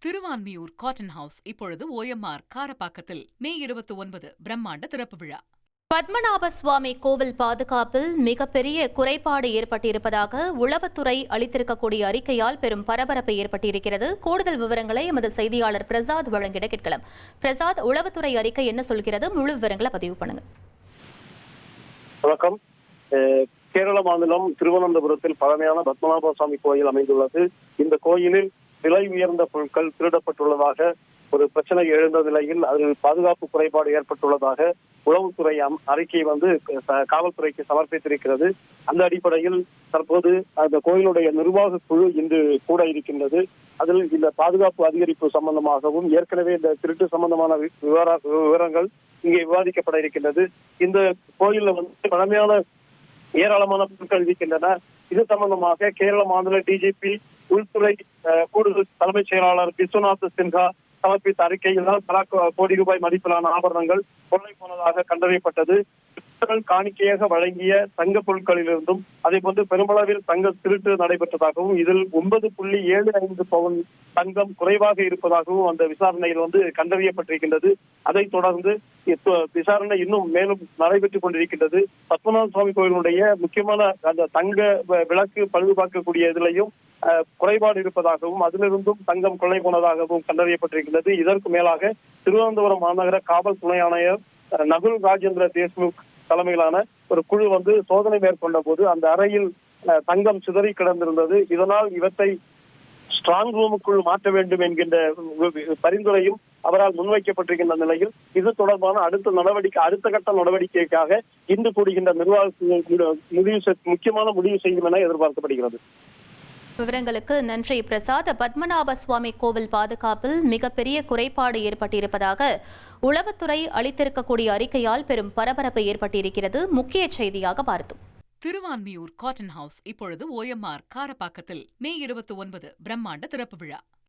Thiruvanmiyur cotton house இப்பொழுது OMR காரப்பாக்கத்தில் மே 29 பிரம்மாண்ட திறப்பு விழா. பத்மநாப சுவாமி கோவில் பாதுகாப்பில் மிகப்பெரிய குறைபாடு ஏற்பட்டிருப்பதாக உளவுத்துறை அளித்திருக்கக்கூடிய அறிக்கையால் பெரும் பரபரப்பு ஏற்பட்டிருக்கிறது. கூடுதல் விவரங்களை எமது செய்தியாளர் பிரசாத் வழங்கிட கேட்கலாம். பிரசாத், உளவுத்துறை அறிக்கை என்ன சொல்கிறது? முழு விவரங்களை பதிவு பண்ணுங்க. வணக்கம். கேரள மாநிலம் திருவனந்தபுரத்தில் பழமையான பத்மநாப சுவாமி கோயில் அமைந்துள்ளது. இந்த கோயிலில் விலை உயர்ந்த பொருட்கள் திருடப்பட்டுள்ளதாக ஒரு பிரச்சனை எழுந்த நிலையில் அதில் பாதுகாப்பு குறைபாடு ஏற்பட்டுள்ளதாக உளவுத்துறை அறிக்கை காவல்துறைக்கு சமர்ப்பித்திருக்கிறது. அந்த அடிப்படையில் தற்போது அந்த கோயிலுடைய நிர்வாக குழு இன்று கூட இருக்கின்றது. அதில் இந்த பாதுகாப்பு அதிகரிப்பு சம்பந்தமாகவும் ஏற்கனவே இந்த திருட்டு சம்பந்தமான விவரங்கள் இங்கே விவாதிக்கப்பட இருக்கின்றது. இந்த கோயில்ல பழமையான ஏராளமான பொருட்கள் இருக்கின்றன. இது சம்பந்தமாக கேரள மாநில டிஜிபி உள்துறை கூடுதல் தலைமைச் செயலாளர் விஸ்வநாத் சின்ஹா சமர்ப்பித்த அறிக்கையில் பல கோடி ரூபாய் மதிப்பிலான ஆபரணங்கள் கொள்ளை போனதாக கண்டறியப்பட்டது. காணிக்கையாக வழங்கிய தங்க பொருட்களிலிருந்தும் அதே போன்று பெருமளவில் தங்க திருட்டு நடைபெற்றதாகவும் இதில் 9.75 பவுன் தங்கம் குறைவாக இருப்பதாகவும் அந்த விசாரணையில் கண்டறியப்பட்டிருக்கின்றது. அதைத் தொடர்ந்து விசாரணை இன்னும் மேலும் நடைபெற்றுக் கொண்டிருக்கின்றது. பத்மநாப சுவாமி கோயிலுடைய முக்கியமான அந்த தங்க விளக்கு பழுது பார்க்கக்கூடிய இதிலையும் குறைபாடு இருப்பதாகவும் அதிலிருந்தும் தங்கம் கொள்ளை போனதாகவும் கண்டறியப்பட்டிருக்கின்றது. இதற்கு மேலாக திருவனந்தபுரம் மாநகர காவல் துணை ஆணையர் நகுல் ராஜேந்திர தேஷ்முக் தலைமையிலான ஒரு குழு சோதனை மேற்கொண்ட போது அந்த அறையில் தங்கம் சிதறி கிடந்திருந்தது. இதனால் இவற்றை ஸ்ட்ராங் ரூமுக்குள் மாற்ற வேண்டும் என்கின்ற பரிந்துரையும் அவரால் முன்வைக்கப்பட்டிருக்கின்ற நிலையில் இது தொடர்பான அடுத்த கட்ட நடவடிக்கைக்காக இன்று கூடுகின்ற நிர்வாக முக்கியமான முடிவு செய்யும் என எதிர்பார்க்கப்படுகிறது. விவரங்களுக்கு நன்றி பிரசாத். பத்மநாப சுவாமி கோவில் பாதுகாப்பில் மிகப்பெரிய குறைபாடு ஏற்பட்டிருப்பதாக உளவுத்துறை அளித்திருக்கக்கூடிய அறிக்கையால் பெரும் பரபரப்பு ஏற்பட்டிருக்கிறது. முக்கிய செய்தியாக பார்த்தோம். திருவான்மியூர் காட்டன் ஹவுஸ் இப்பொழுது OMR காரப்பாக்கத்தில் மே 29 பிரம்மாண்ட திறப்பு விழா.